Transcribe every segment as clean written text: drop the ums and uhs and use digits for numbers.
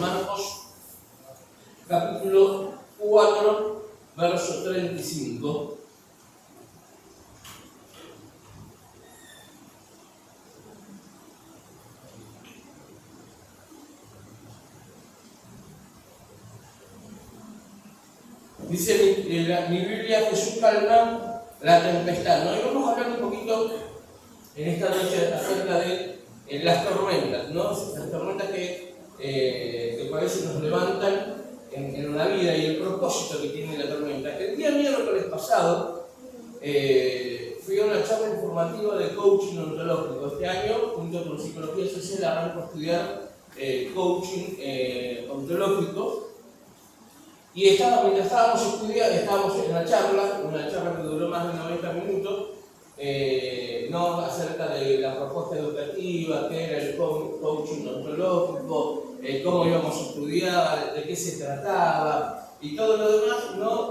Marcos, capítulo 4, verso 35. Dice mi Biblia: Jesús calma la tempestad, ¿no? Y vamos a hablar un poquito en esta noche acerca de las tormentas, ¿no? Las tormentas que por eso nos levantan en la vida y el propósito que tiene la tormenta. El día miércoles pasado fui a una charla informativa de coaching ontológico. Este año, junto con psicología social, arranco a estudiar coaching ontológico. Y mientras estábamos estudiando, estábamos en una charla que duró más de 90 minutos, no acerca de la propuesta educativa, qué era el coaching ontológico, cómo íbamos a estudiar, de qué se trataba y todo lo demás, ¿no?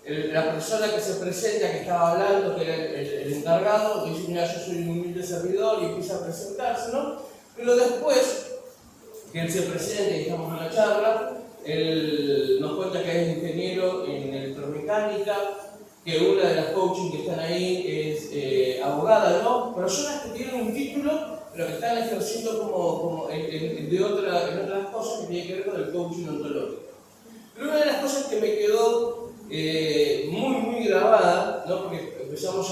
La persona que se presenta, que estaba hablando, que era el encargado, dice: mira, yo soy un humilde servidor, y empieza a presentarse, ¿no? Pero después que él se presenta y estamos en la charla, él nos cuenta que es ingeniero en electromecánica, que una de las coaching que están ahí es abogada, ¿no? Personas que tienen un título, pero que están ejerciendo en otras cosas que tienen que ver con el coaching ontológico. Pero una de las cosas que me quedó muy grabada, ¿no? Porque empezamos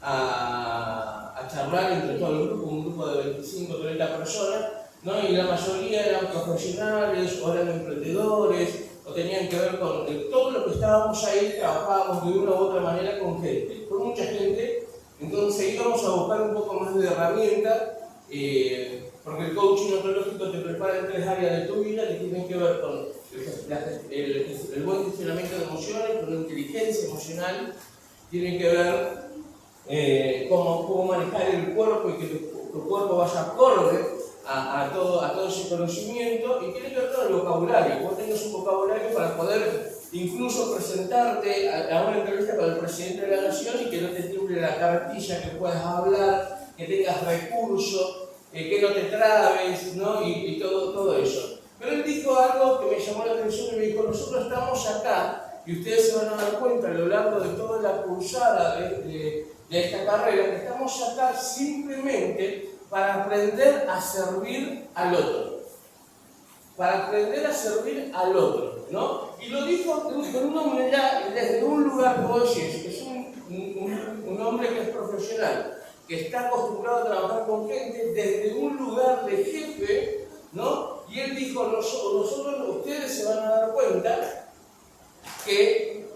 a charlar entre todo el grupo, un grupo de 25 o 30 personas, ¿no? Y la mayoría eran profesionales, o eran emprendedores, o tenían que ver con todo lo que estábamos ahí, trabajábamos de una u otra manera con gente, con mucha gente. Entonces íbamos a buscar un poco más de herramientas, porque el coaching ontológico te prepara en 3 áreas de tu vida que tienen que ver con el buen gestionamiento de emociones, con la inteligencia emocional, tienen que ver cómo manejar el cuerpo y que tu cuerpo vaya acorde a todo ese conocimiento, y tiene que ver con el vocabulario. Vos tenés un vocabulario para poder incluso presentarte a una entrevista con el presidente de la nación y que no te tiemble la cartilla, que puedas hablar, que tengas recursos, que no te trabes, ¿no? Y todo eso. Pero él dijo algo que me llamó la atención y me dijo: nosotros estamos acá, y ustedes se van a dar cuenta a lo largo de toda la cursada de esta carrera, que estamos acá simplemente para aprender a servir al otro. Para aprender a servir al otro, ¿no? Y lo dijo con una humildad, desde un lugar, como decís, que es un hombre que es profesional, que está acostumbrado a trabajar con gente, desde un lugar de jefe, ¿no? Y él dijo: nosotros, ustedes se van a dar cuenta que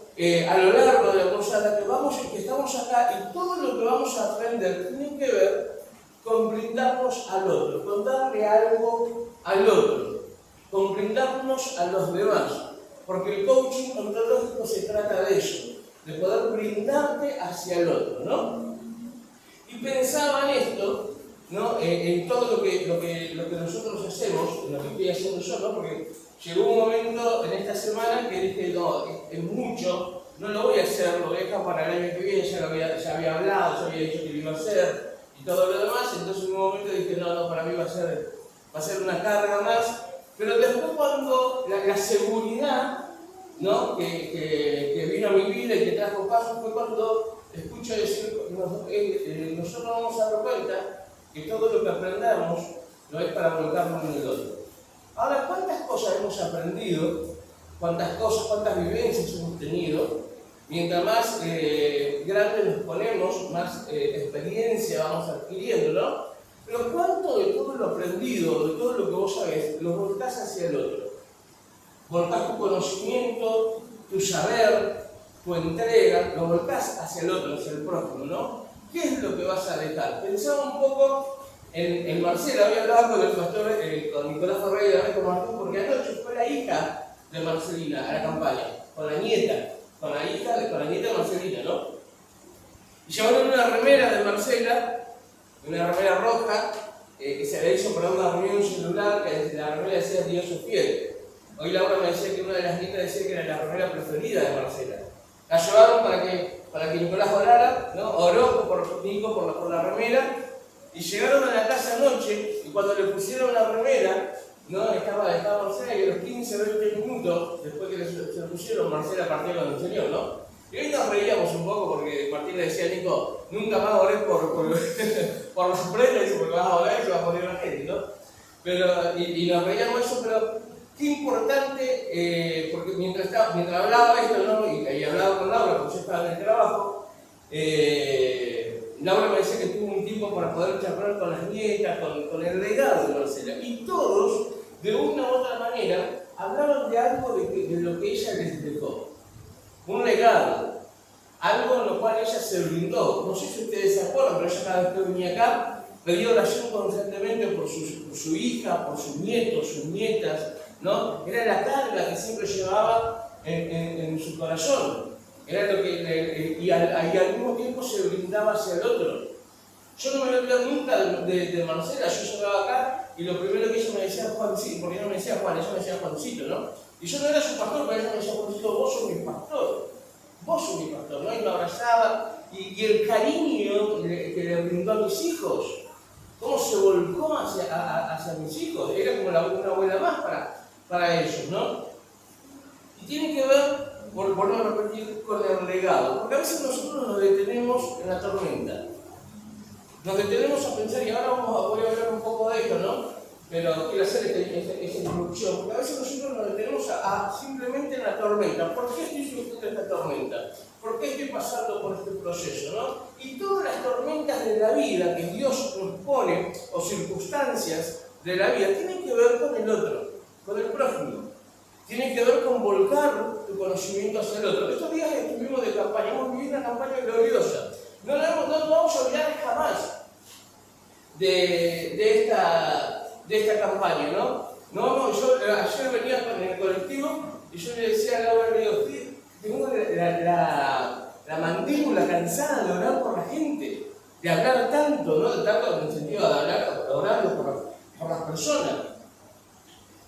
a lo largo de la cursada que estamos acá, y todo lo que vamos a aprender tiene que ver con brindarnos al otro, con darle algo al otro, con brindarnos a los demás. Porque el coaching ontológico se trata de eso, de poder brindarte hacia el otro, ¿no? Y pensaba en esto, ¿no? En todo lo que nosotros hacemos, en lo que estoy haciendo yo, ¿no? Porque llegó un momento en esta semana que dije: no, es mucho, no lo voy a hacer, lo voy a dejar para el año que viene, ya había hablado, ya había dicho que lo iba a hacer y todo lo demás. Entonces en un momento dije: no, para mí va a ser una carga más. Pero después, cuando la seguridad, ¿no? que vino a mi vida y que trajo pasos, fue cuando escucho decir: nosotros vamos a dar cuenta que todo lo que aprendamos no es para volcarnos en el otro. Ahora, ¿cuántas cosas hemos aprendido? ¿Cuántas vivencias hemos tenido? Mientras más grandes nos ponemos, más experiencia vamos adquiriendo, ¿no? Pero ¿cuánto de todo lo aprendido, de todo lo que vos sabés, lo volcás hacia el otro? Volcás tu conocimiento, tu saber, tu entrega, lo volcás hacia el otro, hacia el prójimo, ¿no? ¿Qué es lo que vas a dejar? Pensaba un poco en Marcela. Había hablado con el pastor, con Nicolás Ferreira, con Martín, porque anoche fue la hija de Marcelina a la campaña, con la nieta de Marcelina, ¿no? Y llevaron una remera de Marcela, una remera roja, que se había hecho para una reunión celular, que la remera decía: Dios es fiel. Hoy Laura me decía que una de las nietas decía que era la remera preferida de Marcela. La llevaron para que Nicolás orara, ¿no? Oró por Nico por la remera, y llegaron a la casa anoche, y cuando le pusieron la remera, ¿no? Estaba Marcela y a los 15, 20 minutos, después que se lo pusieron, Marcela partió con el Señor, ¿no? Y hoy nos reíamos un poco porque Martín le decía a Nico, nunca más oré por los suplentes, porque vas a orar y se va a morir la gente, ¿no? Pero, y nos reíamos eso, pero qué importante, porque mientras hablaba esto, ¿no? Y hablaba con Laura, porque yo estaba en el trabajo, Laura me decía que tuvo un tiempo para poder charlar con las nietas, con el legado de Marcela. Y todos, de una u otra manera, hablaban de algo de lo que ella les dejó. Un legado. Algo en lo cual ella se brindó. No sé si ustedes se acuerdan, pero ella cada vez que venía acá, pedía oración constantemente por su hija, por sus nietos, sus nietas, ¿no? Era la carga que siempre llevaba en su corazón. Era lo que, y al mismo tiempo se brindaba hacia el otro. Yo no me voy a olvidar nunca de Marcela. Yo llegaba acá y lo primero que ella me decía, Juancito, porque ella no me decía Juan, ella me decía Juancito, ¿no? Y yo no era su pastor, pero ella me decía, Juancito, vos sos mi pastor. Vos sos mi pastor, ¿no? Y me abrazaba. Y el cariño que le brindó a mis hijos, cómo se volcó hacia mis hijos. Era como una abuela más para ellos, ¿no? Y tiene que ver, volvemos a repetir, con el legado. Porque a veces nosotros nos detenemos en la tormenta. Nos detenemos a pensar, y ahora voy a hablar un poco de esto, ¿no? Pero quiero hacer esta introducción, porque a veces nosotros nos detenemos simplemente en la tormenta. ¿Por qué estoy sufriendo esta tormenta? ¿Por qué estoy pasando por este proceso, no? Y todas las tormentas de la vida que Dios nos pone, o circunstancias de la vida, tienen que ver con el otro, con el prójimo. Tienen que ver con volcar tu conocimiento hacia el otro. Estos días estuvimos de campaña, hemos vivido una campaña gloriosa. No vamos a olvidar jamás de esta campaña, ¿no? Yo ayer venía con el colectivo y yo le decía a Laura, le digo, tengo la mandíbula cansada de orar por la gente, de hablar tanto, ¿no? De tanto en el sentido de hablar, orando por las personas.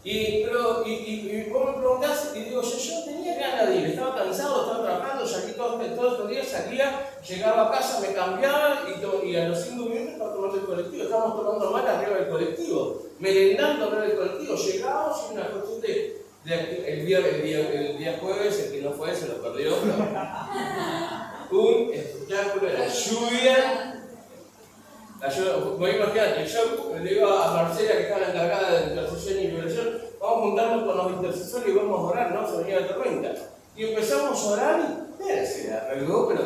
Y vos me preguntás, y digo, yo tenía ganas de ir, estaba cansado, estaba trabajando, salí todos los días, salía, llegaba a casa, me cambiaba y a los 5 minutos estaba tomando el colectivo, estábamos tomando mate arriba del colectivo, merendando arriba del colectivo, llegábamos y una cuestión el día jueves, el que no fue se lo perdió, un espectáculo de la lluvia. Me imagínate, yo le digo a Marcela, que estaba encargada de intercesión y liberación, vamos a juntarnos con los intercesores y vamos a orar, ¿no? Se venía la tormenta. Y empezamos a orar y se arregló, pero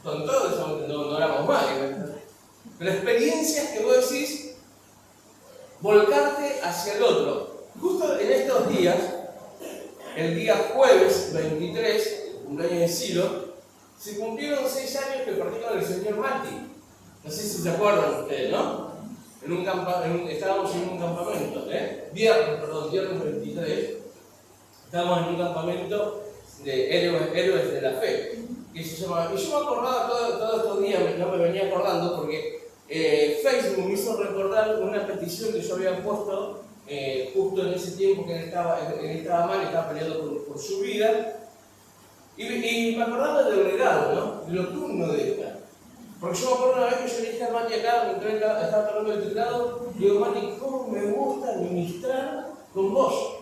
con todo eso no oramos más. Pero experiencias que vos decís, volcarte hacia el otro. Justo en estos días, el día jueves 23, el cumpleaños de Ciro, se cumplieron 6 años que partí con el señor Mati. No sé si se acuerdan ustedes, ¿no? Estábamos en un campamento, viernes 23, estábamos en un campamento de héroes de la fe, que se llamaba, y yo me acordaba todos estos días, no me venía acordando, porque Facebook me hizo recordar una petición que yo había puesto justo en ese tiempo que él estaba mal, estaba peleando por su vida, y me acordaba del regalo, ¿no? De lo que uno deja. Porque yo me acuerdo una vez que yo le dije a Mati acá, estaba tocando el teclado, y digo, Mati, ¿cómo me gusta ministrar con vos?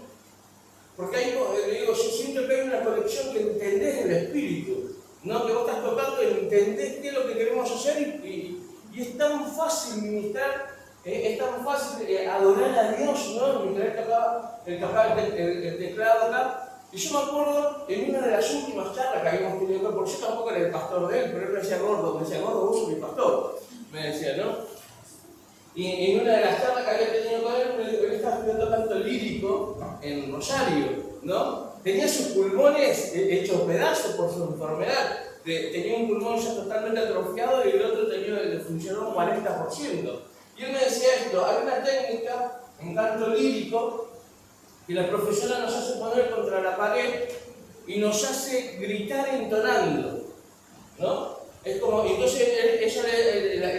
Porque ahí le digo, yo siento que hay una conexión que entendés el espíritu, ¿no? Que vos estás tocando y entendés qué es lo que queremos hacer y es tan fácil ministrar, es tan fácil adorar a Dios, ¿no? Mientras él tocaba el teclado acá. Y yo me acuerdo en una de las últimas charlas que habíamos tenido acá, porque yo tampoco era el pastor de él, pero él me decía, Gordo, vos sos mi pastor, me decía, ¿no? Y en una de las charlas que había tenido con él estaba estudiando canto lírico en Rosario, ¿no? Tenía sus pulmones hechos pedazos por su enfermedad, tenía un pulmón ya totalmente atrofiado y el otro le funcionó un 40%. Y él me decía esto, hay una técnica en canto lírico que la profesora nos hace poner contra la pared y nos hace gritar entonando, ¿no? Es como, entonces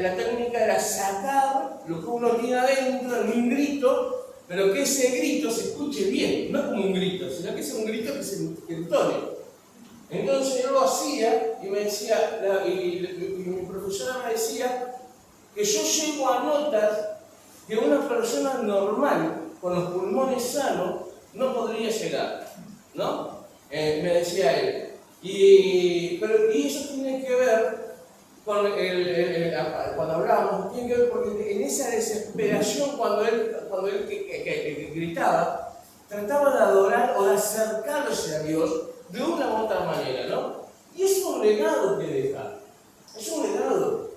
la técnica era sacar lo que uno tiene adentro en un grito, pero que ese grito se escuche bien, no como un grito, sino que sea un grito que entone. Entonces yo lo hacía y me decía, y mi profesora me decía que yo llego a notas que una persona normal, con los pulmones sanos, no podría llegar, ¿no? Me decía él. Y eso tiene que ver con cuando hablábamos, tiene que ver porque en esa desesperación, cuando él que gritaba, trataba de adorar o de acercarse a Dios de una u otra manera, ¿no? Y es un legado que deja, es un legado.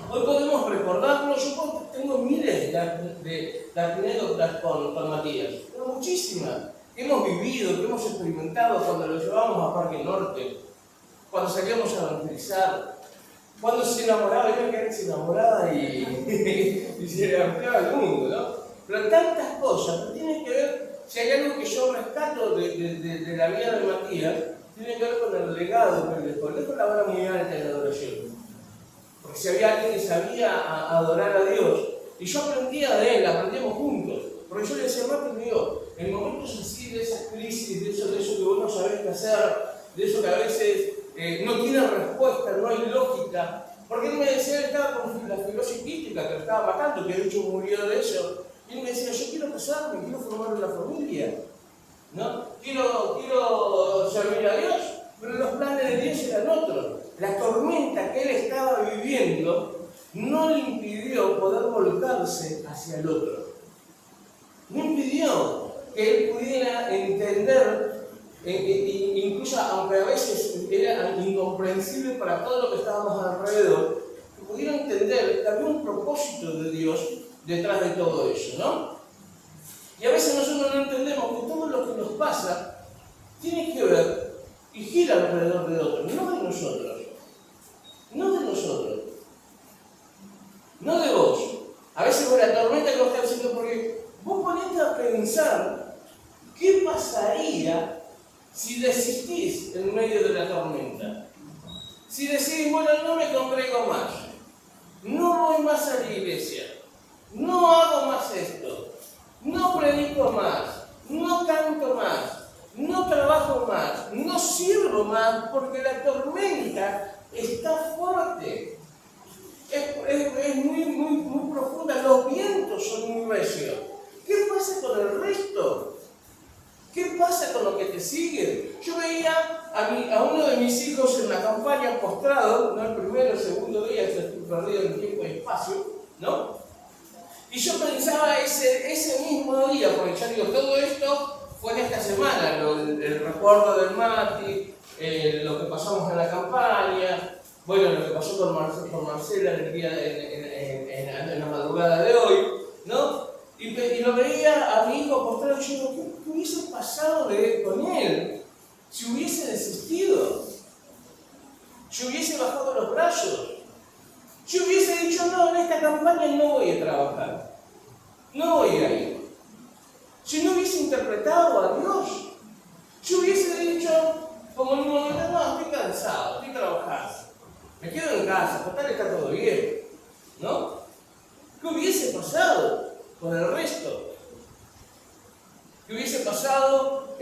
Hoy podemos recordarlo, yo tengo miles de anécdotas con Matías, pero muchísimas, que hemos vivido, que hemos experimentado cuando lo llevábamos a Parque Norte, cuando salíamos a evangelizar, cuando se enamoraba, yo que se enamoraba y se ampliaba el mundo, ¿no? Pero tantas cosas, pero tiene que ver, si hay algo que yo rescato de la vida de Matías, tiene que ver con el legado que él dejó. Él dejó la vara muy alta en la adoración. Porque si había alguien que sabía adorar a Dios, y yo aprendía de él, aprendíamos juntos. Porque yo le decía, Mati, Dios, en momentos así de esas crisis, de eso que vos no sabés qué hacer, de eso que a veces no tiene respuesta, no hay lógica. Porque él me decía, él estaba con la fibrosis quística, que lo estaba matando, que de hecho murió de eso. Y él me decía, yo quiero casarme, quiero formar una familia, ¿no? Quiero servir a Dios, pero los planes de Dios eran otros. La tormenta que él estaba viviendo no le impidió poder volcarse hacia el otro. No impidió que él pudiera entender, incluso aunque a veces era incomprensible para todo lo que estábamos alrededor, que pudiera entender que había un propósito de Dios detrás de todo eso, ¿no? Y a veces nosotros no entendemos que todo lo que nos pasa tiene que ver y gira alrededor de otros, no de nosotros. No de nosotros, no de vos. A veces con la tormenta que vos estás haciendo, porque vos ponete a pensar qué pasaría si desistís en medio de la tormenta. Si decís, bueno, no me congrego más, no voy más a la iglesia, no hago más esto, no predico más, no canto más, no trabajo más, no sirvo más, porque la tormenta está fuerte, es muy profunda, los vientos son muy recios. ¿Qué pasa con el resto? ¿Qué pasa con lo que te sigue? Yo veía a uno de mis hijos en la campaña postrado, no el primero, el segundo día, yo estoy perdido en tiempo y espacio, ¿no? Y yo pensaba ese mismo día, porque ya digo, todo esto fue en esta semana, el recuerdo del Mati, lo que pasamos en la campaña, bueno, lo que pasó con Marcela en la madrugada de hoy, ¿no? Y lo veía a mi hijo postrado y yo digo, ¿qué hubiese pasado con él si hubiese desistido? Si hubiese bajado los brazos, si hubiese dicho, no, en esta campaña no voy a trabajar, no voy a ir. Si no hubiese interpretado a Dios, si hubiese dicho, como en un momento, no, estoy cansado, estoy trabajando, me quedo en casa, total está todo bien, ¿no? ¿Qué hubiese pasado con el resto? ¿Qué hubiese pasado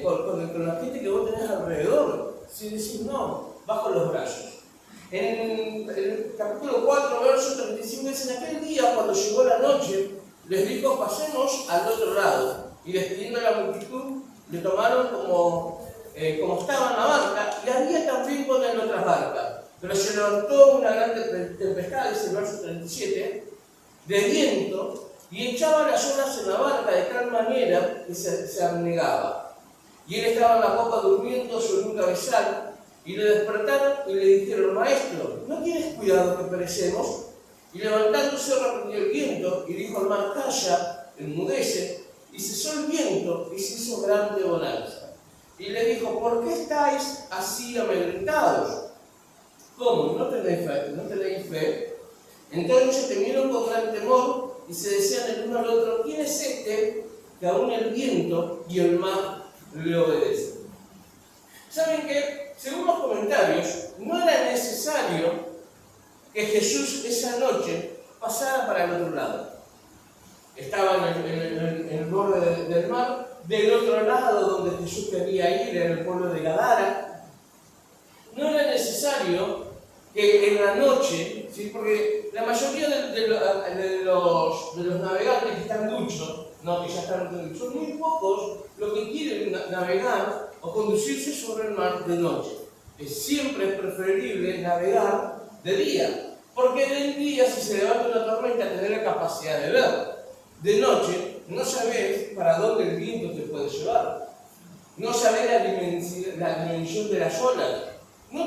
con la gente que vos tenés alrededor? Si decís, no, bajo los brazos. En el capítulo 4, verso 35, dice, en aquel día, cuando llegó la noche, les dijo, pasemos al otro lado. Y despidiendo a la multitud, le tomaron como estaba en la barca, y había también con él otras barcas. Pero se levantó una gran tempestad, dice el verso 37, de viento, y echaba las olas en la barca de tal manera que se anegaba. Y él estaba en la popa durmiendo sobre un cabezal, y le despertaron y le dijeron, maestro, ¿no tienes cuidado que perecemos? Y levantándose reprendió el viento, y dijo al mar, calla, enmudece, y cesó el viento, y se hizo grande bonanza. Y le dijo, ¿por qué estáis así amedrentados? ¿Cómo? ¿No tenéis fe? ¿No tenéis fe? Entonces temieron con gran temor, y se decían el uno al otro, ¿quién es este que aún el viento y el mar le obedecen? ¿Saben qué? Según los comentarios, no era necesario que Jesús esa noche pasara para el otro lado. Estaba en el borde del mar, del otro lado donde Jesús quería ir, en el pueblo de Gadara. No era necesario que en la noche ¿sí? Porque la mayoría de los navegantes que están duchos, no, que ya están, son muy pocos los que quieren navegar o conducirse sobre el mar de noche. Siempre es preferible navegar de día, porque de día, si se levanta una tormenta, tenés la capacidad de ver. De noche no sabés para dónde el viento te puede llevar, no sabés la dimensión de las olas, no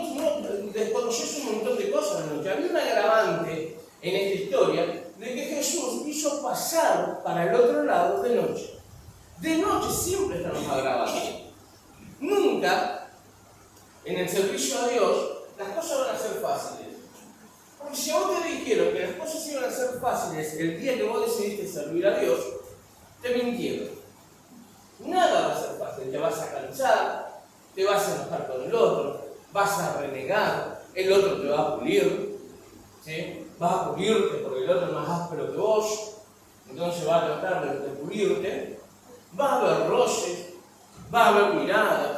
desconocés un montón de cosas de noche. Había un agravante en esta historia de que Jesús hizo pasar para el otro lado de noche. De noche siempre están los agravantes. Nunca en el servicio a Dios las cosas van a ser fáciles. Porque si a vos te dijeron que las cosas iban a ser fáciles el día que vos decidiste servir a Dios, te mintieron. Nada va a ser fácil. Te vas a cansar, te vas a enojar con el otro, vas a renegar, el otro te va a pulir, ¿sí? Vas a pulirte porque el otro es más áspero que vos, entonces va a tratar de pulirte. Va a haber roces, va a haber miradas,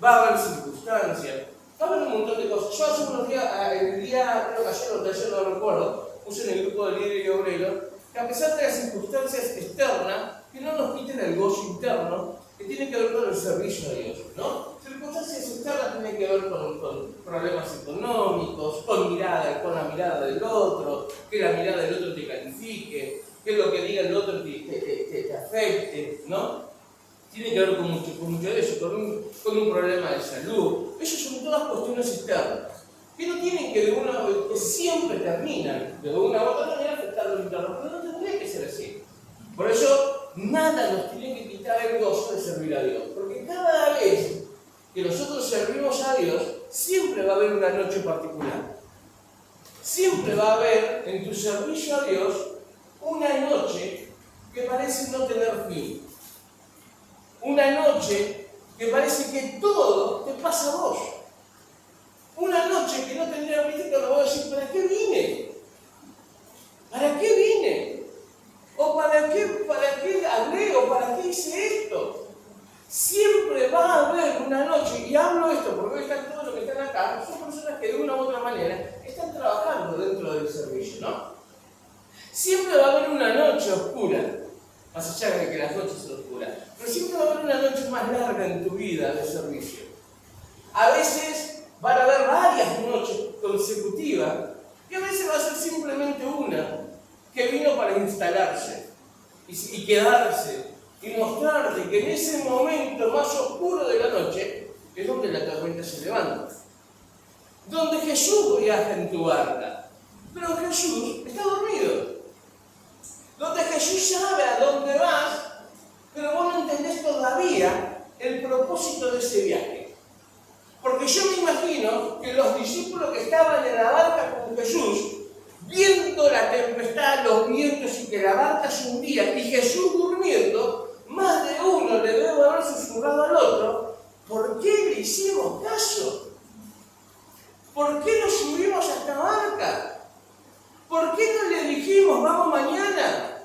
va a haber circunstancias, va a haber un montón de cosas. Yo hace unos días, el día, creo que ayer no recuerdo, puse en el grupo de líderes y obreros que a pesar de las circunstancias externas, que no nos quiten el gozo interno, que tiene que ver con el servicio a Dios, ¿no? Circunstancias externas tienen que ver con problemas económicos, con la mirada del otro, que la mirada del otro te califique, que lo que diga el otro te afecte, ¿no? Tiene que ver con mucho de eso, con un problema de salud. Esas son todas cuestiones externas, que no tienen que siempre terminan de una u otra manera afectando lo interno, pero no tendría que ser así. Por eso, nada nos tiene que quitar el gozo de servir a Dios, porque cada vez que nosotros servimos a Dios, siempre va a haber una noche particular. Siempre va a haber en tu servicio a Dios una noche que parece no tener fin. Una noche que parece que todo te pasa a vos. Una noche que no tendría fin cuando vos decís, ¿para qué vine? ¿Para qué vine? ¿O para qué hablé? ¿O para qué hice esto? Siempre va a haber una noche, y hablo esto porque hoy están todos los que están acá, son personas que de una u otra manera están trabajando dentro del servicio, ¿no? Siempre va a haber una noche oscura, más allá de que las noches son oscuras, pero siempre va a haber una noche más larga en tu vida de servicio. A veces van a haber varias noches consecutivas, y a veces va a ser simplemente una que vino para instalarse y quedarse y mostrarte que en ese momento más oscuro de la noche es donde la tormenta se levanta, donde Jesús viaja en tu barca, pero Jesús está dormido, donde Jesús sabe a dónde vas, pero vos no entendés todavía el propósito de ese viaje. Porque yo me imagino que los discípulos que estaban en la barca con Jesús, viendo la tempestad, los vientos y que la barca se hundía, y Jesús durmiendo, más de uno le debe haber susurrado al otro, ¿por qué le hicimos caso? ¿Por qué nos subimos a esta barca? ¿Por qué no le dijimos, vamos mañana,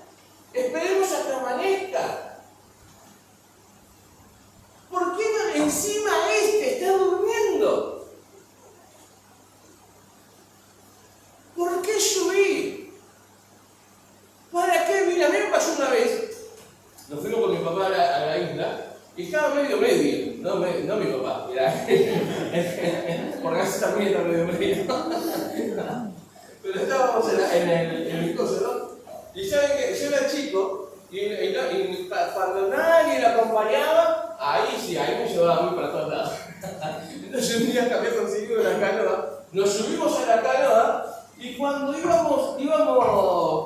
esperemos hasta amanezca? ¿Por qué no encima está durmiendo? ¿Por qué subí? ¿Para qué? Mira, a mí me pasó una vez, nos fuimos con mi papá a la isla, y estaba medio, no mi papá, mirá, porque así también está medio. Pero estábamos en el coso, ¿no? Y saben que yo era chico, y cuando nadie lo acompañaba, ahí me llevaba a mí para todos lados. Entonces un día que había conseguido una canoa, nos subimos a la canoa, y cuando íbamos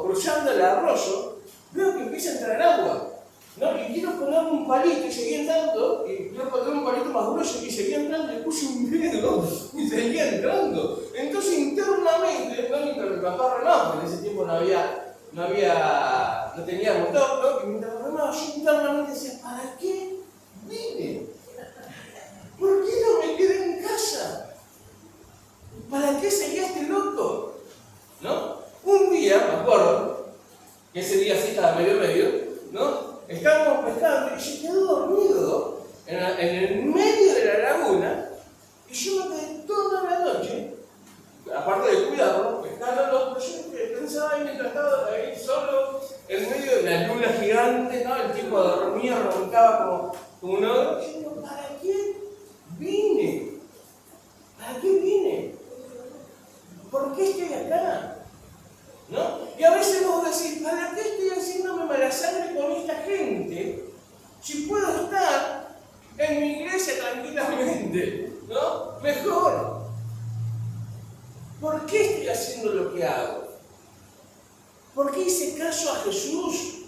cruzando el arroyo, veo que empieza a entrar agua, ¿no? Y quiero ponerme un palito y seguía entrando, y quiero poner un palito más grueso y seguía entrando, y puse un dedo y seguía entrando. Entonces internamente, no mientras mi papá remaba, porque en ese tiempo no tenía motor, ¿no? Y mientras remaba, yo internamente decía, ¿para qué vine? ¿Por qué no me quedé en casa? ¿Para qué seguía este loco? ¿No? Un día, me acuerdo, que ese día sí estaba medio, ¿no? Estábamos pescando y yo quedé dormido en el medio de la laguna, y yo me quedé toda la noche, aparte de cuidarlo, pescando, como una hora. Yo digo, ¿para qué vine? ¿Para qué vine? ¿Por qué estoy acá? ¿No? Y a veces vos decís, ¿para qué estoy haciéndome mala sangre con esta gente? Si puedo estar en mi iglesia tranquilamente, ¿no? Mejor. ¿Por qué estoy haciendo lo que hago? ¿Por qué hice caso a Jesús?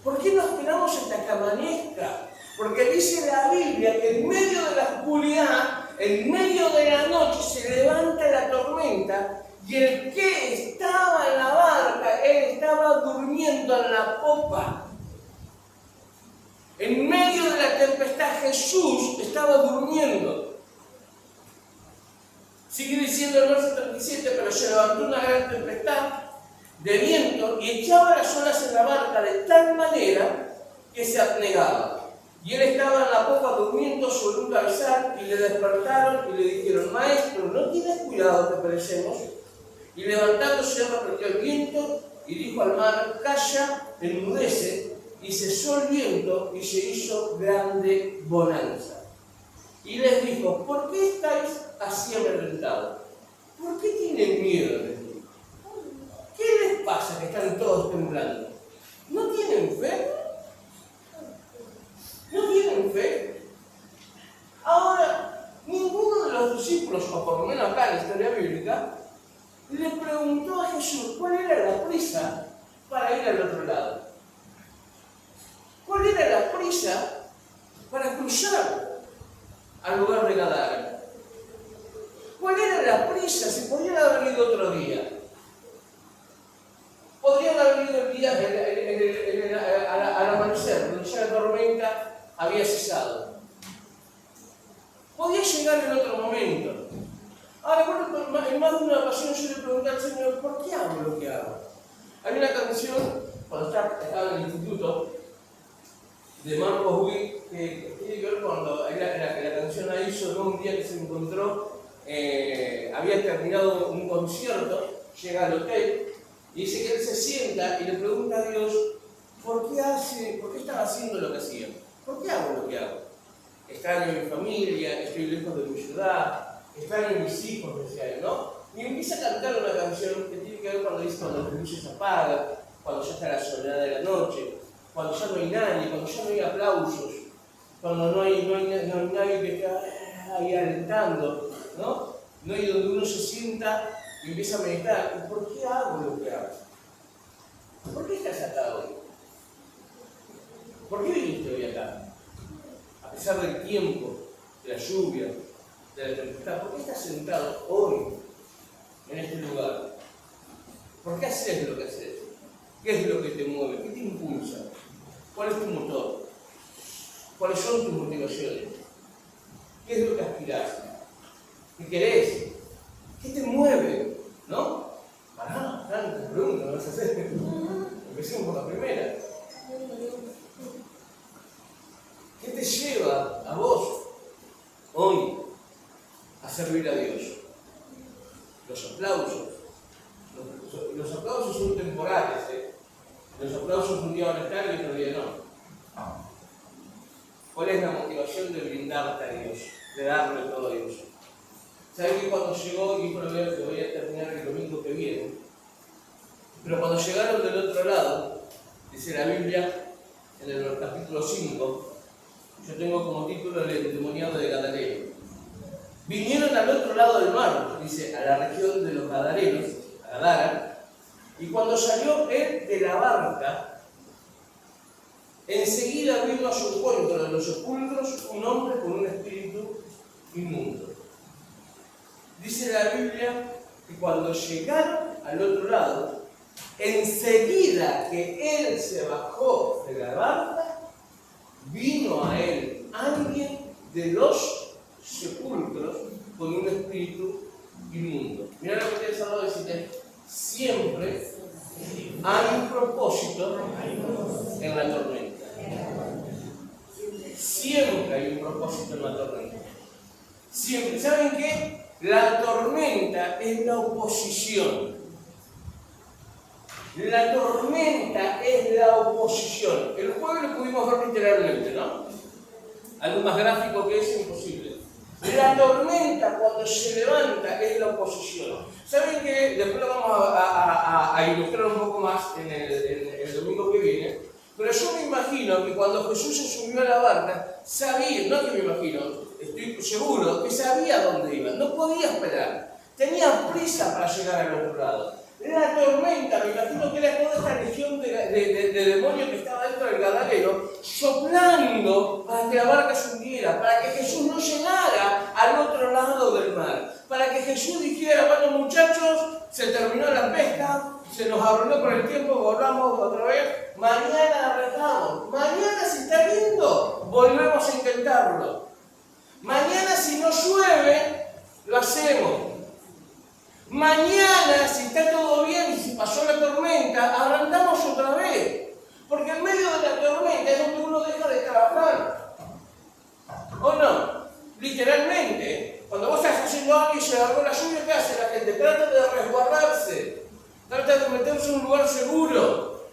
¿Por qué no esperamos hasta que amanezca? Porque dice la Biblia que en medio de la oscuridad, en medio de la noche, se levanta la tormenta y el que estaba en la barca, él estaba durmiendo en la popa. En medio de la tempestad, Jesús estaba durmiendo. Sigue diciendo el verso 37, pero se levantó una gran tempestad de viento y echaba las olas en la barca de tal manera que se anegaba. Y él estaba en la popa durmiendo sobre un cabezal y le despertaron y le dijeron, maestro, ¿no tienes cuidado que perecemos? Y levantándose reprendió el viento y dijo al mar, calla, enmudece, y cesó el viento y se hizo grande bonanza. Y les dijo, ¿por qué estáis así amedrentados? ¿Por qué tienen miedo de mí? ¿Qué les pasa que están todos temblando? ¿No tienen fe? ¿No tienen fe? Ahora, ninguno de los discípulos, o por lo menos acá en la historia bíblica, le preguntó a Jesús cuál era la prisa para ir al otro lado. ¿Cuál era la prisa para cruzar al lugar de Gadara? ¿Cuál era la prisa? Si podían haber venido otro día. Podrían haber venido el día al amanecer, cuando ya la tormenta había cesado. Podía llegar en otro momento. Ahora, bueno, en más de una ocasión yo le pregunté al Señor, ¿por qué hago lo que hago? Hay una canción, cuando estaba en el instituto, de Marcos Witt, que tiene que ver cuando la canción la hizo, ¿no? Un día que se encontró, había terminado un concierto, llega al hotel, y dice que él se sienta y le pregunta a Dios, ¿por qué estaba haciendo lo que hacía? ¿Por qué hago lo que hago? Extraño a mi familia, estoy lejos de mi ciudad, extraño a mis hijos, decía él, ¿no? Y empieza a cantar una canción que tiene que ver cuando dice cuando las luces se apagan, cuando ya está la soledad de la noche, cuando ya no hay nadie, cuando ya no hay aplausos, cuando no hay nadie que está ahí alentando, ¿no? No hay donde uno se sienta y empieza a meditar. ¿Por qué hago lo que hago? ¿Por qué estás acá hoy? ¿Por qué viniste hoy acá? A pesar del tiempo, de la lluvia, de la tempestad, ¿por qué estás sentado hoy en este lugar? ¿Por qué haces lo que haces? ¿Qué es lo que te mueve? ¿Qué te impulsa? ¿Cuál es tu motor? ¿Cuáles son tus motivaciones? ¿Qué es lo que aspirás? ¿Qué querés? ¿Qué te mueve? ¿No? Pará, tantas preguntas me vas a hacer. Empecemos por la primera. ¿Qué te lleva a vos hoy a servir a Dios? Los aplausos. Los aplausos son temporales, ¿eh? Los aplausos un día van a estar y otro día no. ¿Cuál es la motivación de brindarte a Dios? De darle todo a Dios. ¿Saben que cuando llegó, y por ver que voy a terminar el domingo que viene, pero cuando llegaron del otro lado, dice la Biblia, en el capítulo 5, yo tengo como título el endemoniado de Gadareno. Vinieron al otro lado del mar, dice, a la región de los Gadarenos, a Gadara, y cuando salió él de la barca, enseguida vino a su encuentro de los sepulcros un hombre con un espíritu inmundo. Dice la Biblia que cuando llegaron al otro lado, enseguida que él se bajó de la barca, vino a él alguien de los sepulcros con un espíritu inmundo. Mirá lo que te he desarrollado de decirte, siempre hay un propósito en la tormenta. Siempre hay un propósito en la tormenta. Siempre. ¿Saben qué? La tormenta es la oposición. La tormenta es la oposición. El jueves lo pudimos ver literalmente, ¿no? Algo más gráfico que eso, imposible. La tormenta, cuando se levanta, es la oposición. ¿Saben que después lo vamos a ilustrar un poco más en el domingo que viene? Pero yo me imagino que cuando Jesús se subió a la barca, sabía, no que me imagino, estoy seguro, que sabía dónde iba, no podía esperar. Tenía prisa para llegar al otro lado. La tormenta, me imagino que era toda esta legión de demonios que estaba dentro del Gadareno, soplando para que la barca se hundiera, para que Jesús no llegara al otro lado del mar, para que Jesús dijera: bueno, muchachos, se terminó la pesca, se nos arruinó por el tiempo, volvamos otra vez, mañana arrancamos, mañana si está lindo, volvemos a intentarlo, mañana si no llueve, lo hacemos. Mañana, si está todo bien y si pasó la tormenta, arrancamos otra vez. Porque en medio de la tormenta es donde uno deja de trabajar. ¿O no? Literalmente. Cuando vos estás haciendo algo y se agarró la lluvia, ¿qué hace la gente? Trata de resguardarse. Trata de meterse en un lugar seguro.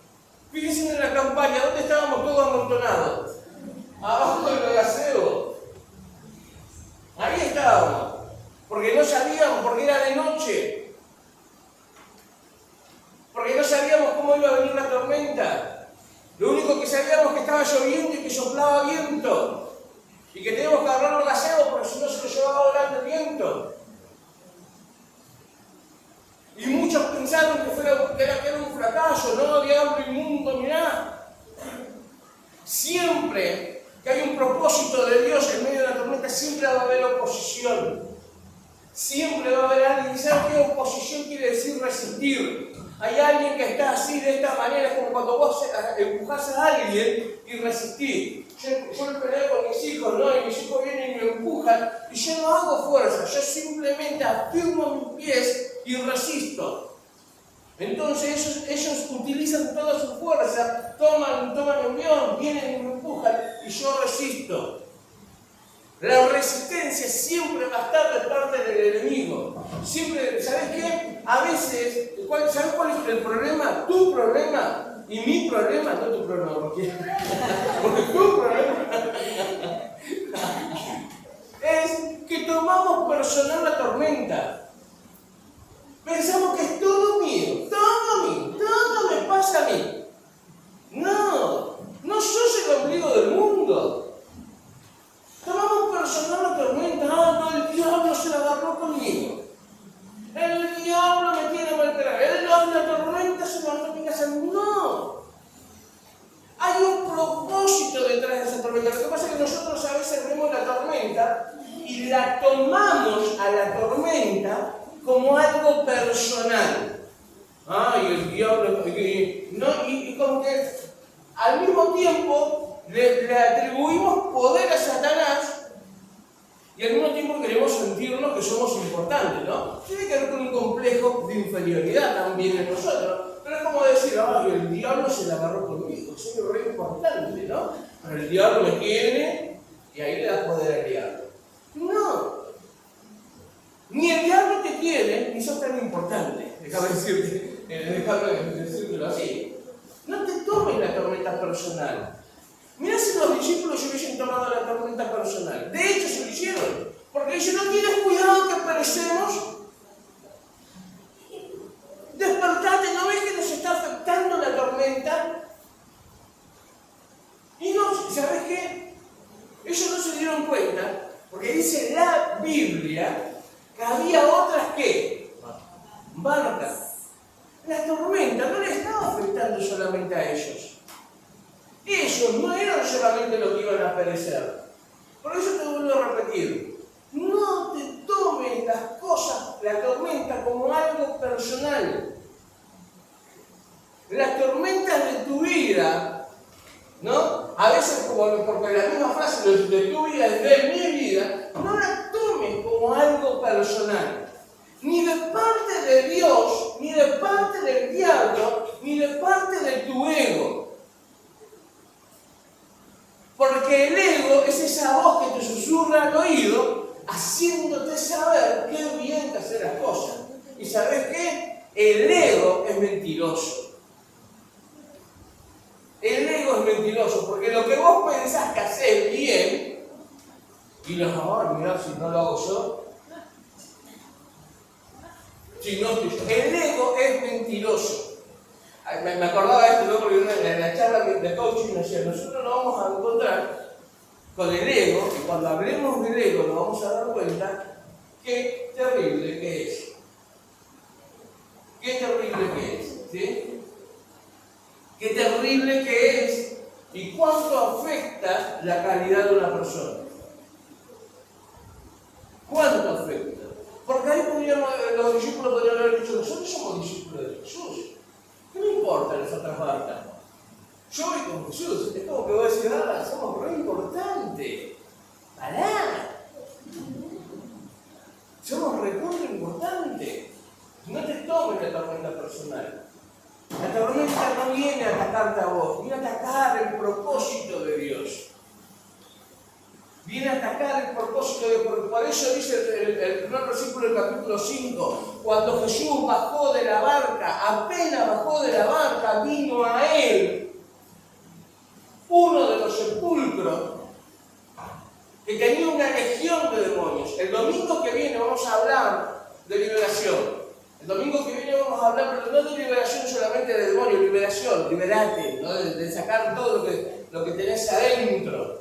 Fíjense en la campaña, ¿dónde estábamos todos amontonados? Abajo del gaseo. Ahí estábamos. Porque no sabíamos, porque era de noche. Porque no sabíamos cómo iba a venir la tormenta. Lo único que sabíamos es que estaba lloviendo y que soplaba viento. Y que teníamos que agarrar los gaseos porque si no se lo llevaba volando el viento. Y muchos pensaron que era un fracaso, no, diablo inmundo, mirá. Siempre que hay un propósito de Dios en medio de la tormenta, siempre va a haber oposición. Siempre va a haber alguien. ¿Sabe qué oposición quiere decir? Resistir. Hay alguien que está así, de esta manera, es como cuando vos empujás a alguien y resistís. Yo me peleo con mis hijos, ¿no? Y mis hijos vienen y me empujan, y yo no hago fuerza, yo simplemente afirmo mis pies y resisto. Entonces ellos utilizan toda su fuerza, toman envión, vienen y me empujan, y yo resisto. La resistencia siempre va a estar de parte del enemigo. Siempre, ¿sabes qué? A veces, ¿sabes cuál es el problema? Tu problema y mi problema, no tu problema, porque tu problema es que tomamos personal la tormenta. Pensamos que es todo mío, todo me pasa a mí. No sos el ombligo del mundo. Tomamos personal la tormenta. No, el diablo se la agarró conmigo. El diablo me tiene maltratado. La tormenta se la agarró en mi casa. No. Hay un propósito detrás de esa tormenta. Lo que pasa es que nosotros a veces vemos la tormenta y la tomamos a la tormenta como algo personal. Y el diablo. Y como que al mismo tiempo le atribuimos poder a Satanás y al mismo tiempo queremos sentirnos que somos importantes, ¿no? Tiene que ver con un complejo de inferioridad también en nosotros, pero es como decir: el diablo se la agarró conmigo, soy re importante, ¿no? Pero el diablo me tiene y ahí le das poder al diablo. No, ni el diablo te tiene, ni sos tan importante, déjame decírtelo así. No te tomes la tormenta personal. Mirá si los discípulos hubiesen tomado la tormenta personal. De hecho, se lo hicieron. Porque dice: no tienes cuidado que perecemos. Despertate, ¿no ves que nos está afectando la tormenta? Y no, ¿sabes qué? Ellos no se dieron cuenta, porque dice la Biblia que había otras que barcas. La tormenta no le estaba afectando solamente a ellos. Ellos no eran solamente los que iban a perecer. Por eso te vuelvo a repetir: no te tomes las cosas, la tormenta, como algo personal. Las tormentas de tu vida, ¿no? A veces, porque la misma frase de tu vida es de mi vida, no la tomes como algo personal. Ni de parte de Dios, ni de parte del diablo, ni de parte de tu ego. Porque el ego es esa voz que te susurra al oído, haciéndote saber qué bien que hacer las cosas. ¿Y sabes qué? El ego es mentiroso. El ego es mentiroso, porque lo que vos pensás que haces bien, Y los amores, mirá, si no lo hago yo, si no estoy yo. El ego es mentiroso. Me acordaba esto, ¿no? Porque en la charla de coaching me decía, nosotros nos vamos a encontrar con el ego, y cuando hablemos del ego nos vamos a dar cuenta qué terrible que es. Qué terrible que es, ¿sí? Qué terrible que es y cuánto afecta la calidad de una persona. ¿Cuánto afecta? Porque ahí los discípulos podrían haber dicho, nosotros somos discípulos de Jesús. ¿Qué me importa las otras barcas? Yo voy con Jesús. Es como que voy a decir, somos re importantes. Pará. Somos recontra importantes. No te tomes la tormenta personal. La tormenta no viene a atacarte a vos, viene a atacar el propósito de Dios. Viene a atacar el propósito de Dios. Por eso dice el primer versículo del capítulo 5, cuando Jesús bajó de la barca, apenas bajó de la barca, vino a él uno de los sepulcros que tenía una legión de demonios. El domingo que viene vamos a hablar de liberación. El domingo que viene vamos a hablar, pero no de liberación solamente de demonios, liberación, liberate, ¿no? de sacar todo lo que tenés adentro.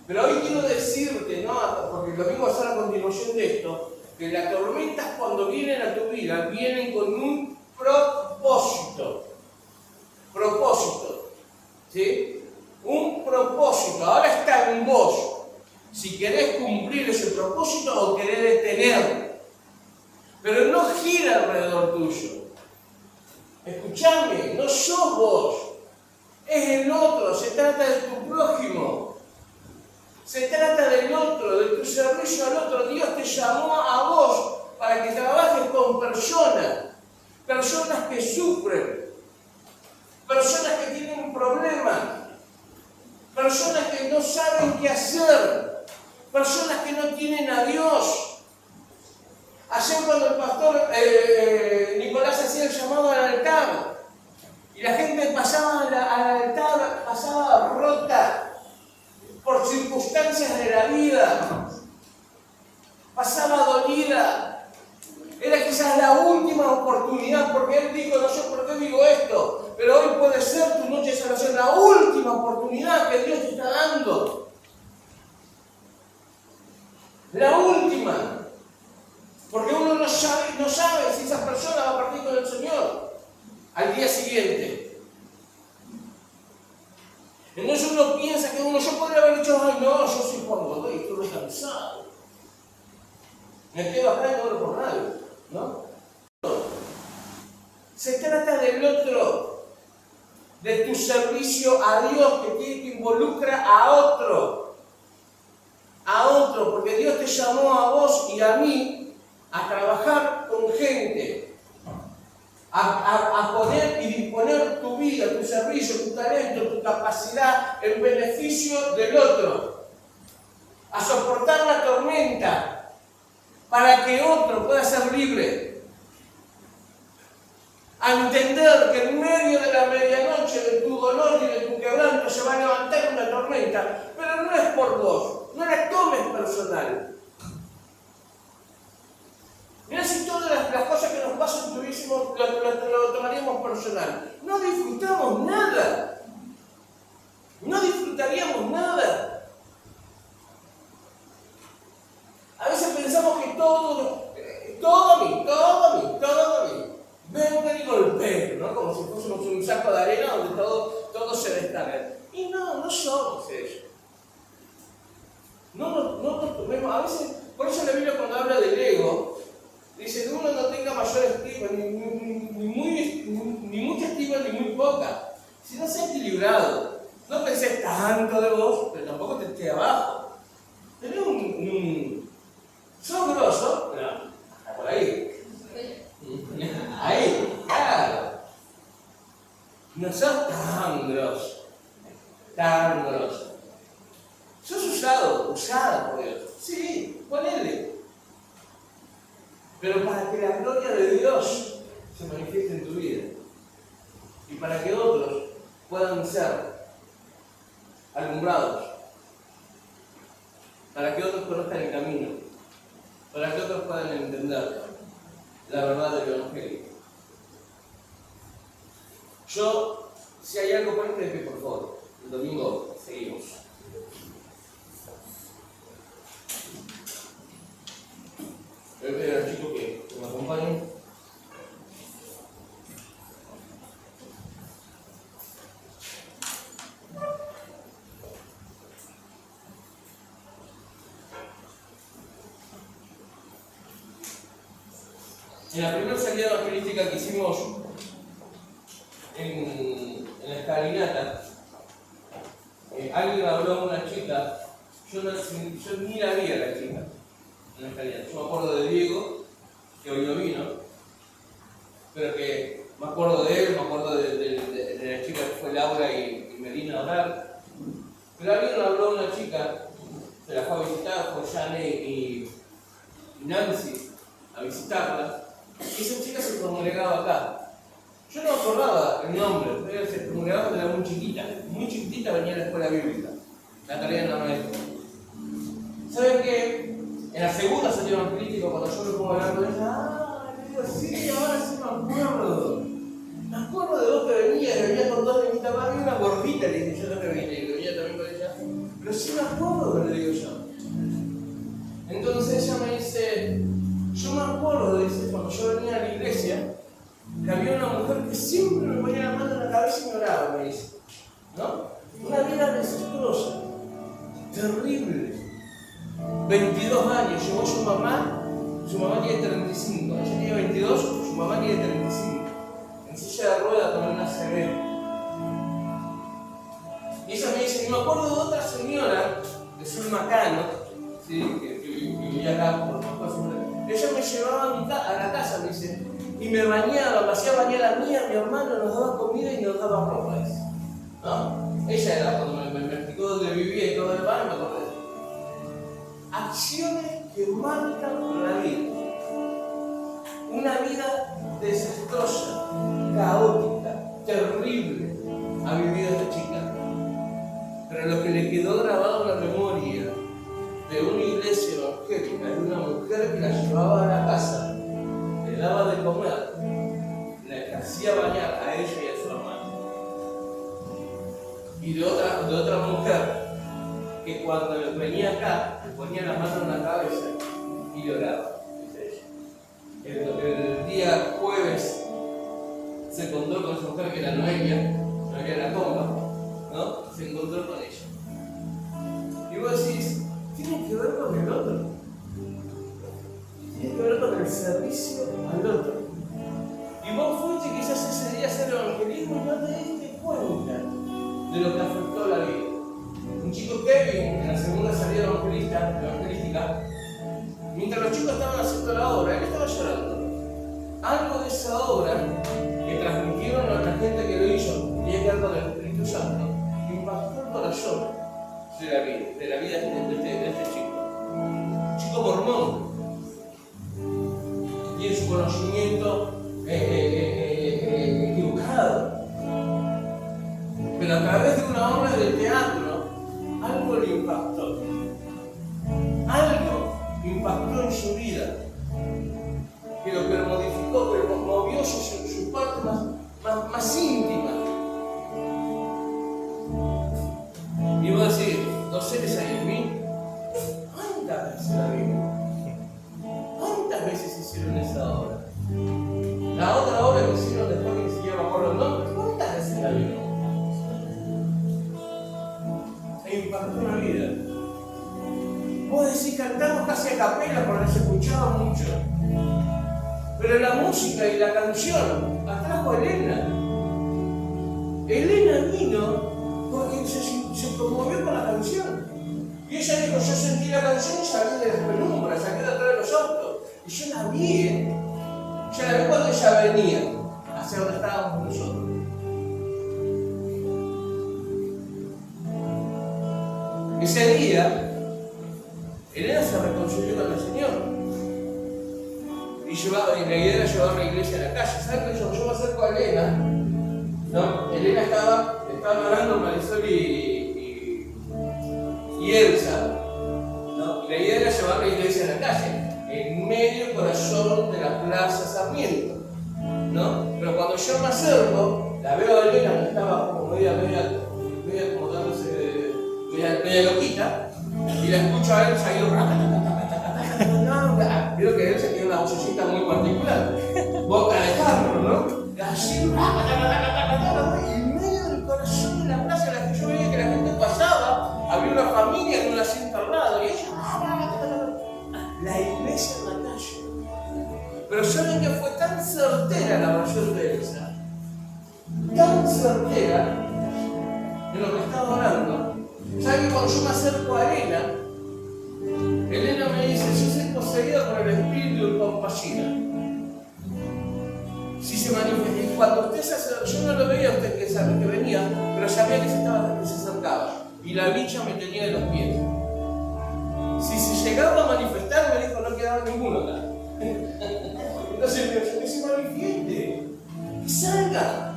Pero hoy quiero decirte, ¿no? Porque el domingo va a ser a continuación de esto, que las tormentas cuando vienen a tu vida, vienen con un propósito. Propósito. ¿Sí? Un propósito. Ahora está en vos. Si querés cumplir ese propósito o querés detenerlo. Pero no gira alrededor tuyo. Escuchame, no sos vos. Es el otro. Se trata de tu prójimo. Se trata del otro, de tu servicio al otro. Dios te llamó a vos para que trabajes con personas. Personas que sufren. Personas que tienen problemas. Personas que no saben qué hacer. Personas que no tienen a Dios. Ayer cuando el pastor Nicolás hacía el llamado al altar y la gente pasaba al altar, pasaba rota por circunstancias de la vida, pasaba dolida, era quizás la última oportunidad, porque él dijo, no sé por qué digo esto, pero hoy puede ser tu noche de salvación, la última oportunidad que Dios te está dando. La última. Porque uno no sabe si esa persona va a partir con el Señor al día siguiente. Entonces uno piensa que yo podría haber dicho, ay no, yo soy Juan Godoy, estoy cansado. Me quedo acá y no hablo por nadie, ¿no? Se trata del otro, de tu servicio a Dios que involucra a otro, porque Dios te llamó a vos y a mí a trabajar con gente, a poner y disponer tu vida, tu servicio, tu talento, tu capacidad en beneficio del otro, a soportar la tormenta para que otro pueda ser libre, a entender que en medio de la medianoche de tu dolor y de tu quebranto se va a levantar una tormenta, pero no es por vos, no la tomes personal. Mirá si todas las cosas que nos pasan lo tomaríamos personal. No disfrutamos nada. No disfrutaríamos nada. A veces pensamos que todo a mí. Vengo y golpeo, ¿no? Como si fuésemos un saco de arena donde todo se descarga. Y no somos eso. No nos tomemos. A veces, por eso la Biblia cuando habla del ego, dice que uno no tenga mayor estima, ni mucha estima ni muy poca, sino sea equilibrado. No pensés tanto de vos, pero tampoco te estés abajo. Tenés sos grosso, pero hasta por ahí. Ahí, claro. No sos tan grosso. Sos usado por Dios. Sí, ponele. Pero para que la gloria de Dios se manifieste en tu vida y para que otros puedan ser alumbrados. para que otros conozcan el camino, para que otros puedan entender la verdad del Evangelio. Yo, si hay algo por que por favor, el domingo seguimos. Voy a pedir a los chicos que me acompañen. En la primera salida evangelística que hicimos en la escalinata, alguien habló a una chica, yo ni la vi a la chica en la escalinata. Yo me acuerdo de Diego, que hoy no vino, pero que me acuerdo de él, me acuerdo de la chica que fue Laura y Melina a orar. Pero alguien habló a una chica, se la fue a visitar, fue Jane y Nancy a visitarla. Y esa chica se congregaba acá. Yo no acordaba el nombre, pero se congregaba cuando era muy chiquitita venía a la escuela bíblica, la tarea de la maestra. ¿Saben qué? En la segunda salida evangelística, cuando yo me pongo a hablar con ella, le digo, sí, ahora sí me acuerdo. Me acuerdo de vos que venía con dos niñitas más, y una gordita, le dije, yo también venía también con ella. Pero sí me acuerdo, le digo yo. Entonces ella me dice, yo me acuerdo, dice, cuando yo venía a la iglesia, que había una mujer que siempre me ponía la mano en la cabeza y me oraba, me dice. ¿No? Una vida desastrosa, terrible. 22 años, llegó su mamá tiene 35, ella tiene 22, su mamá tiene 35. En silla de ruedas con una CB. Y ella me dice, y me acuerdo de otra señora, de Sul Macano, ¿sí? que vivía acá por más cosas. Ella me llevaba a la casa, me dice, y me bañaba, me hacía bañar a mí, a mi hermano, nos daba comida y nos daba ropa. ¿No? Ella era cuando me explicó dónde vivía y todo el demás, me acordé. Acciones que marcan la vida. Una vida desastrosa, caótica, terrible ha vivido esta chica. Pero lo que le quedó grabado en la memoria de una iglesia evangélica, de una mujer que la llevaba a la casa, le daba de comer, le hacía bañar a ella y a su hermano. Y de otra mujer que cuando venía acá, le ponía la mano en la cabeza y lloraba, dice ella. El día jueves se encontró con esa mujer que era Noelia la comba, ¿no? Se encontró con ella. Y vos decís, tiene que ver con el otro. Tiene que ver con el servicio al otro. Y vos fuiste quizás ese día a hacer evangelismo y no te diste cuenta de lo que afectó la vida. Un chico Kevin, en la segunda salida evangelística, mientras los chicos estaban haciendo la obra, él estaba llorando. Algo de esa obra que transmitieron a la gente que lo hizo, tenía que ver con el Espíritu Santo, impactó el corazón de la vida de este chico. Un chico mormón. Tiene su conocimiento equivocado. Pero a través de una obra de teatro, algo le impactó. Algo impactó en su vida. Que lo modificó, que lo movió su parte más íntima. Y vos decís, ¿dos seres hay en mí? ¿Cuántas veces la vimos? ¿Cuántas veces hicieron esa obra? La otra obra que hicieron después que ni siquiera me acuerdo el nombre, ¿cuántas veces la vimos? E impactó una vida. Vos decís, cantamos casi a capela porque se escuchaba mucho. Pero la música y la canción la trajo Elena. Elena vino porque se conmovió con la canción. Y ella dijo, yo sentí la canción y salí de las penumbras, saqué de atrás de los autos. Y yo la vi, Yo la vi cuando ella venía hacia donde estábamos nosotros. Ese día, Elena se reconcilió con el Señor. Y la idea era llevar la iglesia a la calle. ¿Saben qué? Yo me acerco a Elena, ¿no? Elena estaba hablando Marisol y Elsa, ¿no? La idea era llevar la iglesia a la calle, en medio corazón de la Plaza Sarmiento, ¿no? Pero cuando yo me acerco, la veo a Elena que estaba como media como dándose, media loquita, y la escucho a él salir creo que él se tiene una vocecita muy particular, boca de carro, ¿no? Así, y en medio del corazón de la plaza en la que yo veía que la gente pasaba, había una familia con un asiento al lado, y ella, la iglesia en la calle. Pero saben que fue tan certera la mayor Teresa, tan certera en lo que estaba orando. ¿Saben que cuando yo me acerco a Elena me dice, yo soy poseída por el espíritu de compasión? Si se manifiesta, y cuando usted se acercó, yo no lo veía a usted que venía, pero sabía que se acercaba. Y la bicha me tenía de los pies. Si se llegaba a manifestar, me dijo, no quedaba ninguno acá. Entonces, que se manifieste, que salga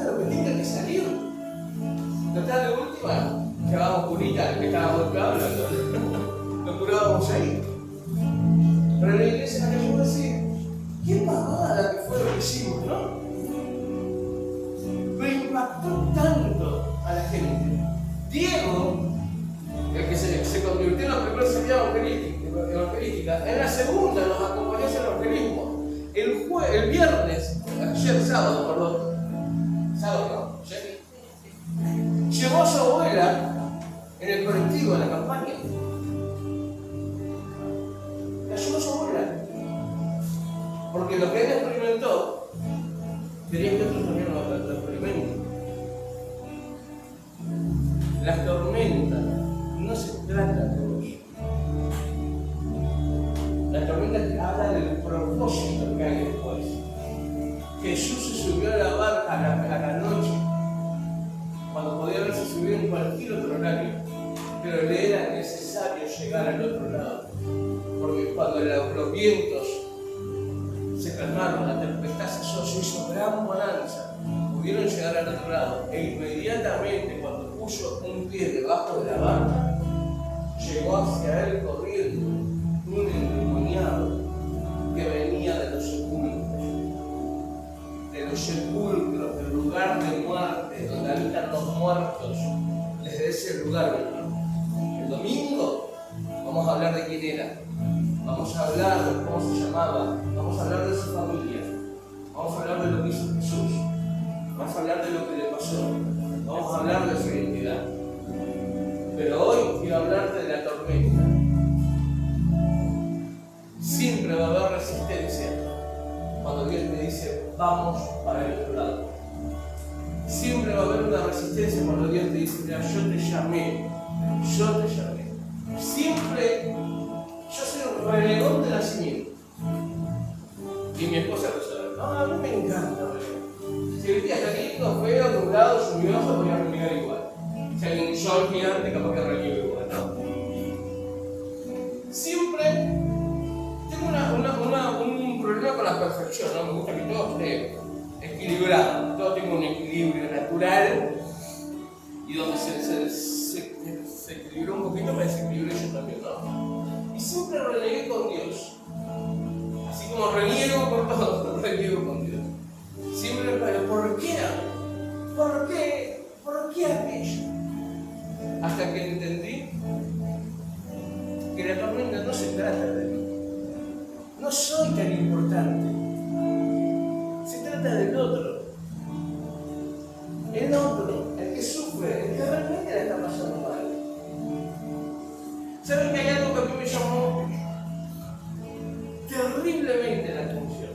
lo que tenga que salir. Total, de última, llevábamos curita, que estábamos hablando, lo curábamos ahí. Pero la iglesia me dejó decir, qué pavada que fue lo que hicimos, ¿no? Pero impactó tanto a la gente. Diego, el que se convirtió en la primera serie evangelística, en la segunda nos acompañó en el evangelismo. El viernes, sábado, llevó a su abuela en el colectivo, en la campaña. La llevó a su abuela. Porque lo que él experimentó, quería que otros también lo experimenten. Las tormentas no se trata de vos. La tormenta habla del propósito que hay después. Jesús se subió a la barca a la noche, cuando podía haberse subido en cualquier otro horario, pero le era necesario llegar al otro lado, porque cuando los vientos se calmaron, la tempestad cesó, se hizo gran bonanza, pudieron llegar al otro lado, e inmediatamente cuando puso un pie debajo de la barca, llegó hacia él corriendo un endemoniado que venía de los sepulcros, del lugar de muerte, donde habitan los muertos, desde ese lugar venía. El domingo vamos a hablar de quién era, vamos a hablar de cómo se llamaba, vamos a hablar de su familia, vamos a hablar de lo que hizo Jesús, vamos a hablar de lo que le pasó, vamos a hablar de su identidad. Pero hoy quiero hablarte de la tormenta. Siempre va a haber resistencia cuando Dios te dice, vamos para el otro lado. Siempre va a haber una resistencia cuando Dios te dice, mira, yo te llamé. Siempre, yo soy un renegón de nacimiento. Y mi esposa lo sabe. No, a mí me encanta renegar. Si el día está lindo, feo, nublado, lluvioso, voy a renegar igual. Si hay un sol gigante, capaz que reniego igual, ¿no? Siempre tengo un problema con la perfección, ¿no? Me gusta que todo esté equilibrado, todo tenga un equilibrio natural y donde se equilibró un poquito, me desequilibré yo también, ¿no? Y siempre renegué con Dios. Así como reniego por todo, reniego con Dios. Siempre, pero ¿por qué? ¿Por qué aquello? Hasta que entendí que la tormenta no se trata de mí. No soy tan importante. Se trata del otro. El otro, el que sufre, el que realmente la está pasando mal. ¿Saben que hay algo que a mí me llamó terriblemente la atención?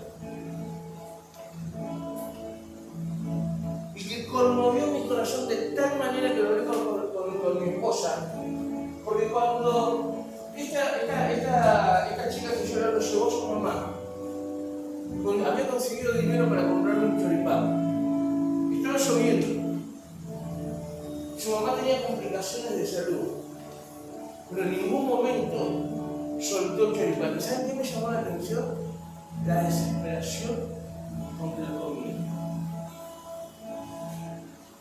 Y que conmovió mi corazón de tal manera que lo hablé con mi esposa. Porque cuando esta chica que yo lo llevó a su mamá, había conseguido dinero para comprarle un choripán. Estaba lloviendo. Su mamá tenía complicaciones de salud, pero en ningún momento soltó el choripán. ¿Y saben qué me llamó la atención? La desesperación con que lo comía.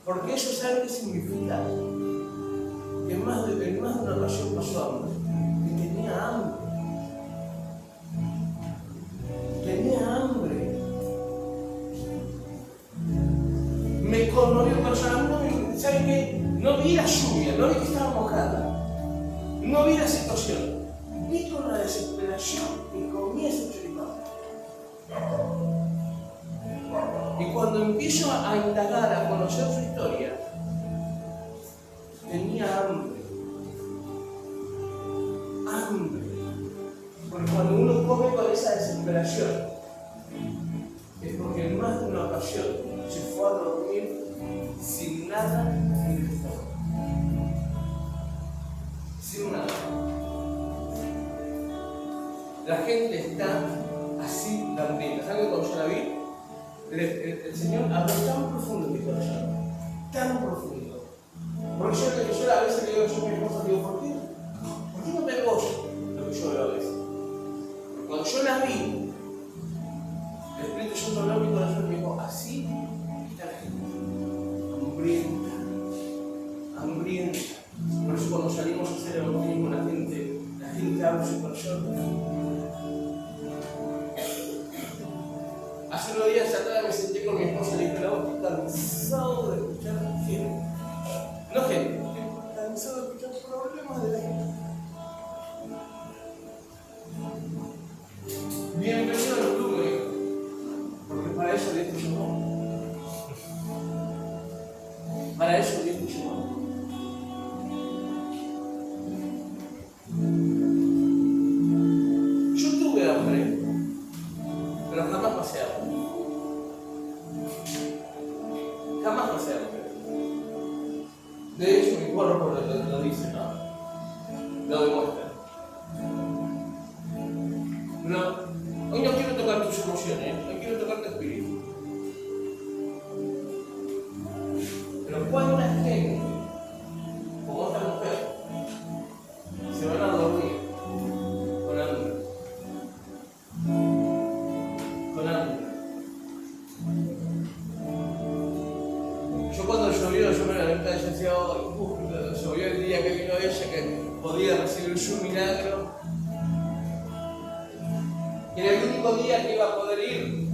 Porque eso, ¿saben qué significa? Que en más de oración pasó hambre, que tenía hambre. Tenía hambre. Me conmovió personalmente. ¿Saben qué? No vi la lluvia, no vi que estaba mojada, no vi la situación, vi con la desesperación y comí ese choripán. Y cuando empiezo a indagar, a conocer su historia, tenía hambre. Hambre. Porque cuando uno come con esa desesperación, es porque en más de una ocasión se fue a dormir sin nada en el estómago. Sin nada. La gente está así de hambrienta. ¿Saben que cuando yo la vi? El Señor habló tan profundo en mi corazón, tan profundo. Porque yo a veces le digo a mi esposa, digo, ¿por qué no me vos lo que yo veo a veces? Porque cuando yo la vi, el Espíritu Santo habló en mi corazón y me dijo, así está la gente, hambrienta, hambrienta. Por eso cuando salimos a hacer evangelismo, la gente abre su corazón. Hace unos días atrás me senté con mi esposa y le dije, la voz, estoy cansado de escuchar gente. No gente, estoy cansado de escuchar problemas de la gente. Bienvenido al club, me dijo, porque para eso Dios te llamó. Para eso Dios te llamó. Yo tuve hambre, pero jamás pasé hambre. Jamás pasé hambre. De hecho, mi cuerpo lo dice, ¿no? Lo demuestra. No, hoy no quiero tocar tus emociones, hoy quiero tocar tu espíritu. Pero cuando una gente, como esta mujer, se van a dormir con hambre. Con hambre. Yo cuando llovió, yo me levanté y decía, llovió el día que vino ella, que podía recibir su milagro. Y era el único día que iba a poder ir,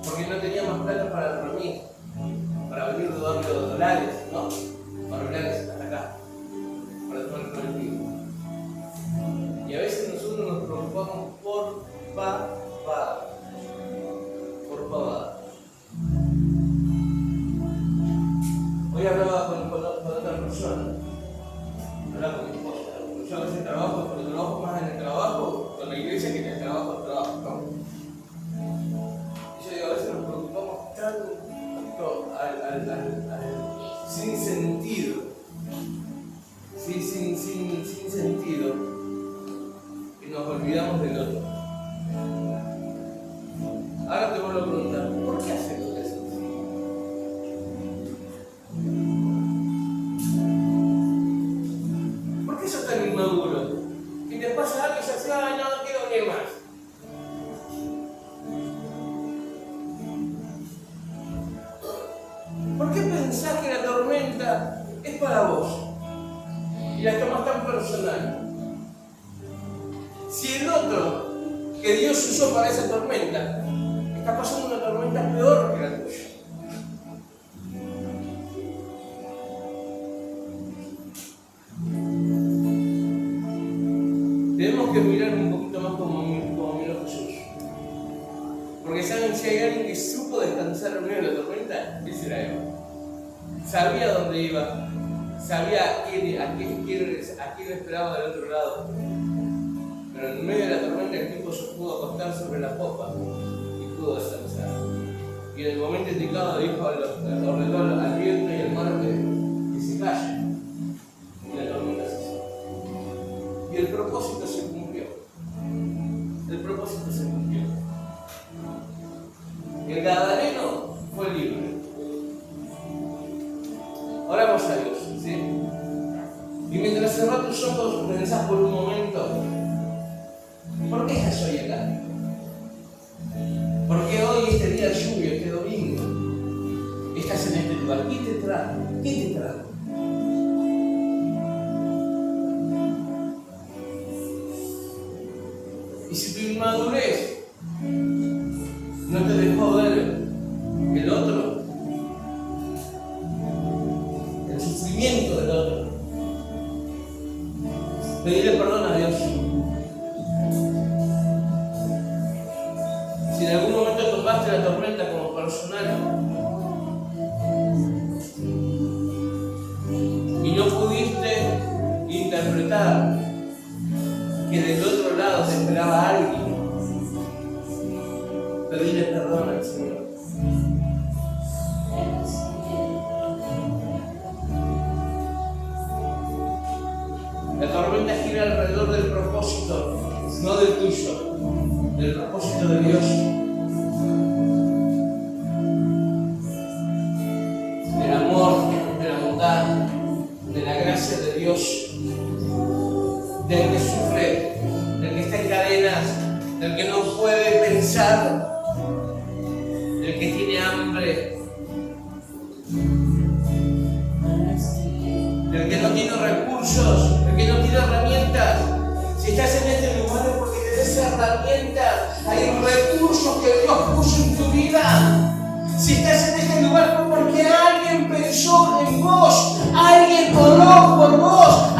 porque no tenía más plata para dormir, para venir de dólares, ¿no? Para dólares hasta acá, para tomar el colectivo. Y a veces nosotros nos preocupamos por pavadas. Por pavadas. Hoy hablaba con otra persona, hablaba con mi esposa. Yo a veces trabajo, pero trabajo más en el trabajo con la iglesia que en el trabajo, ¿no? Y yo digo, a veces nos preocupamos tanto sin sentido, sin sentido, y nos olvidamos del otro. Ahora te vuelvo a preguntar, ¿por qué haces lo que haces? ¿Por qué sos tan inmaduro? Que te pasa algo y se hace, ay, no quiero venir más. ¿Por qué pensás que la tormenta es para vos? Y la tomas tan personal. Si el otro que Dios usó para esa tormenta está pasando una tormenta peor que la tuya. Tenemos que mirar un poquito más como miró Jesús. Porque saben, si hay alguien que supo descansar en medio de la tormenta, ese era Eva. Sabía dónde iba, sabía a quién esperaba del otro lado. Pero en medio de la tormenta el tipo se pudo acostar sobre la popa y pudo descansar. Y en el momento indicado dijo al viento y al mar que se callen. Y la tormenta cesó. Y el propósito se cumplió. El propósito se cumplió. El gadareno fue libre. Oramos a Dios, ¿sí? Y mientras cerrás tus ojos, pensás por un momento, ¿por qué estás hoy acá? ¿Por qué hoy, este día de lluvia, este domingo, estás en este lugar? ¿Qué te trajo? ¿Qué te trajo? Y si tu inmadurez no te dejó ver el otro, el sufrimiento del otro, pedirle perdón a Dios. Si en algún momento tomaste la tormenta como personal y no pudiste interpretar que del otro lado te esperaba alguien, pedirle perdón al Señor. La tormenta gira alrededor del propósito, no del tuyo, del propósito de Dios. Del amor, de la bondad, de la gracia de Dios. Del que sufre, del que está en cadenas, del que no puede pensar, del que tiene hambre, del que no tiene recursos, del que no tiene herramientas. Si estás en este lugar es porque tenés herramientas, hay recursos que Dios puso en tu vida. Si estás en este lugar fue porque alguien pensó en vos, alguien oró por vos,